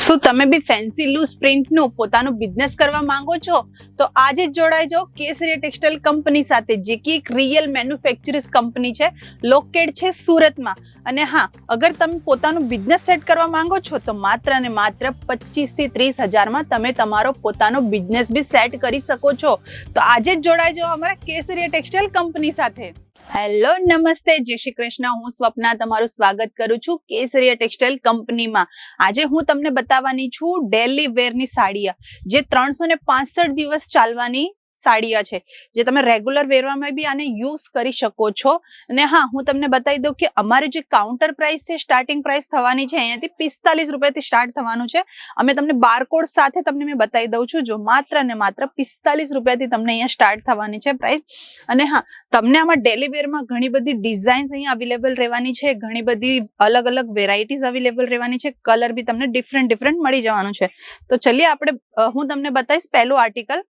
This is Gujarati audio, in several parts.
શું તમે બી ફેન્સી લૂઝ પ્રિન્ટનું પોતાનું બિઝનેસ કરવા માંગો છો તો આજે જ જોડાઈ જાઓ કેસરિયા ટેક્સટાઇલ કંપની સાથે, જે કે એક રિયલ મેન્યુફેક્ચરર્સ કંપની છે, લોકેટ છે સુરતમાં. અને હા, અગર તમે પોતાનું બિઝનેસ સેટ કરવા માંગો છો તો માત્ર અને માત્ર 25 થી 30 હજારમાં તમે તમારો પોતાનો બિઝનેસ બી સેટ કરી શકો છો. તો આજે જ જોડાઈ જાઓ અમારા કેસરિયા ટેક્સટાઇલ કંપની સાથે. હેલો, નમસ્તે, જય શ્રી કૃષ્ણ. હું સ્વપ્ના તમારું સ્વાગત કરું છું કેસરિયા ટેક્સટાઇલ કંપનીમાં. આજે હું તમને બતાવવાની છું ડેલી વેરની સાડીયા, જે 365 દિવસ ચાલવાની સાડીયા છે, જે તમે રેગ્યુલર વેરમાં બી આને યુઝ કરી શકો છો. અને હા, હું તમને બતાવી દઉં કે અમારે જે કાઉન્ટર પ્રાઇસ છે, સ્ટાર્ટિંગ પ્રાઇસ થવાની છે અહીંયાથી 45 રૂપિયાથી સ્ટાર્ટ થવાનું છે. અમે તમને બારકોડ સાથે તમને મેં બતાવી દઉં છું, જો માત્ર ને માત્ર 45 રૂપિયાથી તમને અહીંયા સ્ટાર્ટ થવાની છે પ્રાઇસ. અને હા, તમને આમાં ડેલી વેરમાં ઘણી બધી ડિઝાઇન્સ અહીંયા અવેલેબલ રહેવાની છે, ઘણી બધી અલગ અલગ વેરાયટીઝ અવેલેબલ રહેવાની છે, કલર બી તમને ડિફરન્ટ મળી જવાનું છે. તો ચલીએ આપણે, હું તમને બતાવીશ પહેલું આર્ટિકલ,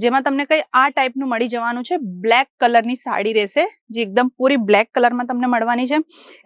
જેમાં તમને આ ટાઈપનું મળી જવાનું છે. બ્લેક કલરની સાડી રહેશે, જે એકદમ પૂરી બ્લેક કલરમાં તમને મળવાની છે.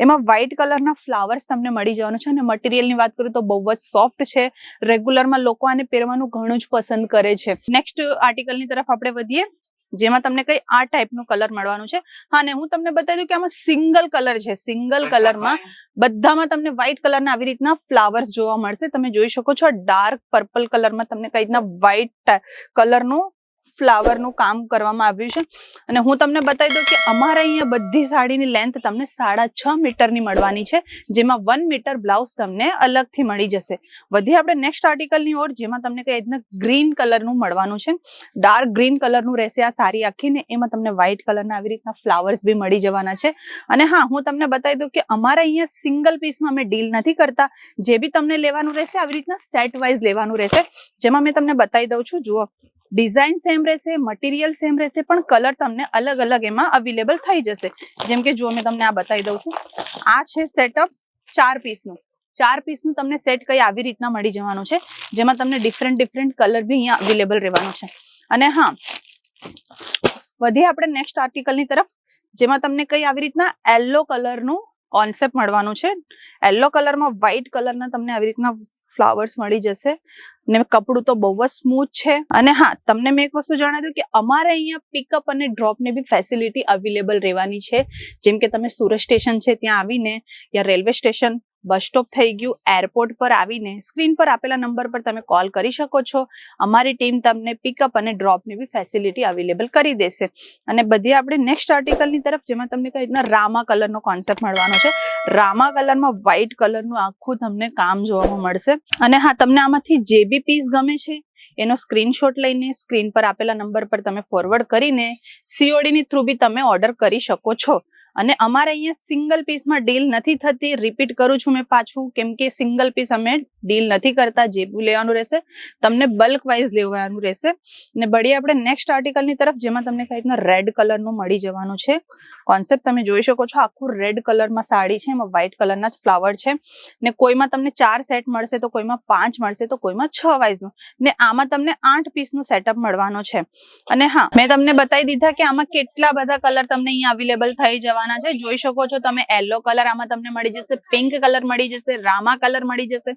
એમાં વ્હાઈટ કલરના ફ્લાવર્સ તમને મળી જવાનું છે. અને મટીરિયલની વાત કરું તો બહુ જ સોફ્ટ છે. રેગ્યુલરમાં લોકો આને પહેરવાનું ઘણું જ પસંદ કરે છે. નેક્સ્ટ આર્ટિકલની તરફ આપણે વધીએ, જેમાં તમને કઈ આ ટાઈપનું કલર મળવાનું છે. હા, ને હું તમને બતાવી દઉં કે આમાં સિંગલ કલર છે. સિંગલ કલરમાં બધામાં તમને વ્હાઈટ કલરના આવી રીતના ફ્લાવર્સ જોવા મળશે. તમે જોઈ શકો છો, ડાર્ક પર્પલ કલરમાં તમને કઈ રીતના વ્હાઈટ કલરનું ફ્લાવરનું કામ કરવામાં આવ્યું છે. અને હું તમને બતાવી દઉં કે અમારા અહીંયા બધી સાડીની લેન્થ તમને 6.5 મીટરની મળવાની છે, જેમાં 1 મીટર બ્લાઉઝ તમને અલગથી મળી જશે. વધીએ આપણે નેક્સ્ટ આર્ટિકલની ઓર, જેમાં તમને કઈ રીતના ગ્રીન કલરનું મળવાનું છે. ડાર્ક ગ્રીન કલરનું રહેશે આ સાડી આખી, ને એમાં તમને વ્હાઈટ કલરના આવી રીતના ફ્લાવર્સ બી મળી જવાના છે. અને હા, હું તમને બતાવી દઉં કે અમારા અહીંયા સિંગલ પીસમાં અમે ડીલ નથી કરતા. જે બી તમને લેવાનું રહેશે આવી રીતના સેટ વાઇઝ લેવાનું રહેશે, જેમાં મેં તમને બતાવી દઉં છું. જુઓ, ડિઝાઇન સેમ રહેશે, મટીરિયલ સેમ રહેશે, પણ કલર તમને અલગ અલગ એમાં અવેલેબલ થઈ જશે. જેમ કે જો મેં તમને આ બતાવી દઉં છું, આ છે સેટઅપ 4 પીસનું. 4 પીસનું તમને સેટ કઈ આવી રીતના મળી જવાનું છે, જેમાં તમને ડિફરન્ટ કલર બી અહીંયા અવેલેબલ રહેવાનું છે. અને હા, વધીએ આપણે નેક્સ્ટ આર્ટિકલની તરફ, જેમાં તમને કઈ આવી રીતના યલો કલરનું કોન્સેપ્ટ મળવાનું છે. યલો કલરમાં વ્હાઈટ કલરના તમને આવી રીતના ફ્લાવર્સ મળી જશે, ને કપડું તો બહુ જ સ્મૂથ છે. અને હા, તમને મેં એક વસ્તુ જણાવ્યું કે અમારે અહીંયા પિકઅપ અને ડ્રોપની બી ફેસિલિટી અવેલેબલ રહેવાની છે. જેમ કે તમે સુરત સ્ટેશન છે ત્યાં આવીને, યા રેલવે સ્ટેશન, બસ સ્ટોપ થઈ ગયું, એરપોર્ટ પર આવીને સ્ક્રીન પર આપેલા નંબર પર તમે કોલ કરી શકો છો. અમારી ટીમ તમને પિકઅપ અને ડ્રોપની બી ફેસિલિટી અવેલેબલ કરી દેશે. અને બધી આપણે નેક્સ્ટ આર્ટિકલની તરફ, જેમાં તમને કઈ રીતના રામા કલરનો કોન્સેપ્ટ મળવાનો છે. રામા કલરમાં વ્હાઈટ કલરનું આખું તમને કામ જોવા મળશે. અને હા, તમને આમાંથી જે બી પીસ ગમે છે એનો સ્ક્રીનશોટ લઈને સ્ક્રીન પર આપેલા નંબર પર તમે ફોરવર્ડ કરીને COD ની થ્રુ બી તમે ઓર્ડર કરી શકો છો. અને અમારે અહીંયા સિંગલ પીસમાં ડીલ નથી થતી. રિપીટ કરું છું મેં પાછું, કેમ કે સિંગલ પીસ અમે ડીલ નથી કરતા. જે બી લેવાનું રહેશે તમને બલ્ક વાઇઝ લેવાનું રહેશે. ને બળી આપણે નેક્સ્ટ આર્ટિકલની તરફ, જેમાં તમને કઈ રીતના રેડ કલરનું મળી જવાનું છે કોન્સેપ્ટ. તમે જોઈ શકો છો, આખું રેડ કલરમાં સાડી છે, એમાં વ્હાઈટ કલરના જ ફ્લાવર છે. ને કોઈમાં તમને 4 સેટ મળશે, તો કોઈમાં 5 મળશે, તો કોઈમાં 6 વાઇઝનું, ને આમાં તમને 8 પીસનું સેટઅપ મળવાનો છે. અને હા, મેં તમને બતાવી દીધા કે આમાં કેટલા બધા કલર તમને અહીંયા અવેલેબલ થઈ જવાના છે. જોઈ શકો છો તમે, યલો કલર આમાં તમને મળી જશે, પિંક કલર મળી જશે, રામા કલર મળી જશે,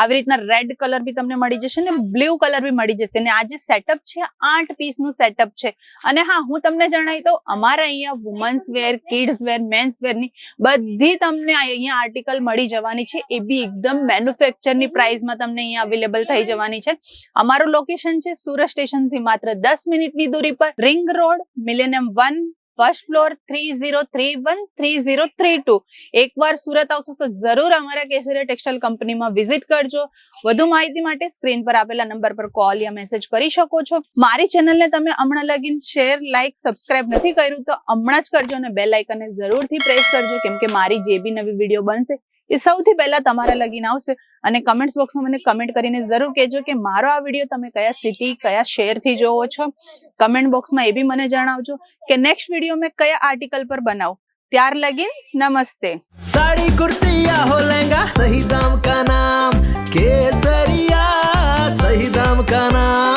આવી રીતના રેડ કલર બી તમને મળી જશે, ને બ્લુ કલર બી મળી જશે. ને આ જે સેટઅપ છે 8 પીસનું સેટઅપ છે. અને હા, હું તમને જણાવી દઉં, અમારા અહીંયા વુમન્સ વેર, કિડ્સ વેર, મેન્સ વેરની બધી તમને અહીંયા આર્ટિકલ મળી જવાની છે. એ બી એકદમ મેન્યુફેક્ચરની પ્રાઇસમાં તમને અહીંયા અવેલેબલ થઈ જવાની છે. અમારું લોકેશન છે સુરત સ્ટેશનથી માત્ર 10 મિનિટની દૂરી પર, ring road, millennium 1, first floor, 3031 3032. એકવાર સુરત આવશો તો જરૂર અમારા કેસરિયા ટેક્સટાઇલ કંપનીમાં વિઝિટ કરજો. વધુ માહિતી માટે સ્ક્રીન પર આપેલા નંબર પર કોલ યા મેસેજ કરી શકો છો. મારી ચેનલને તમે હમણાં લગીન શેર, લાઇક, સબસ્ક્રાઇબ નથી કર્યું તો હમણાં જ કરજો, અને બેલ આઇકનને જરૂરથી પ્રેસ કરજો, કેમ કે મારી જે બી નવી વિડીયો બનશે એ સૌથી પહેલા તમારા લગીન આવશે. અને કમેન્ટ્સ બોક્સમાં મને કમેન્ટ કરીને જરૂર કહેજો કે મારો આ વિડીયો તમે કયા સિટી, કયા શહેરથી જોવો છો. કમેન્ટ બોક્સમાં એ બી મને જણાવજો કે નેક્સ્ટ વિડીયો મેં કયા આર્ટિકલ પર બનાવું. ત્યાર લગીન નમસ્તે. साड़ी कुर्ती या हो लहंगा, सही दाम का नाम केसरिया, सही दाम का नाम।